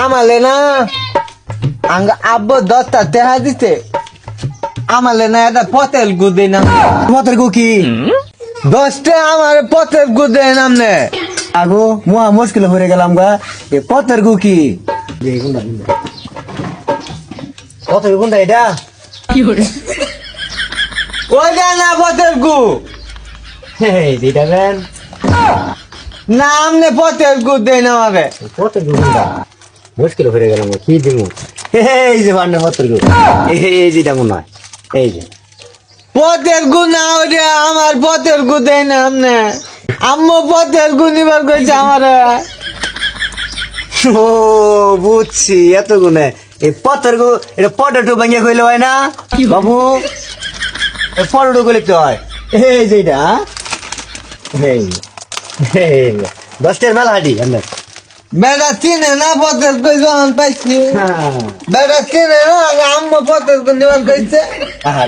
আমালে না আঙ্গ আব্বু 10টা টাকা দিতে আমালে না এটা পতেল গুদে না পথের গু কি 10টা আমার পতেল গুদে নামনে আগো মুয়া মুশকিল হয়ে গেলাম গা এ পথের গু কি পথের গুন্ডা এটা ওইটা না পতেল গু যেটা দেন না আমনে পতেল গুদে না আমারে পথের গু গুন্ডা মুশকিল হয়ে গেলাম কি দিব এই যে বান্ডা পথের গু এই যেটা মনে হয় এই যে পতেল গু না ওইটা আমার পতেল গুদে না আমনে আম্মু পতেল গু নিবার কইছে আমারে ও বুঝছি এত গুনে এই পথের গু এটা পটেটো ভাঙিয়ে কইলে হয় না বাবু এই পটেটো কইলে তো হয় এই যেটা এই এই 10টার মেলা হাঁটি আমরা বেটা চিনে না পতেল কই যখন পাইছি বেটা চিনে না আম্মু পতেল গু নিবার কইছে হ্যাঁ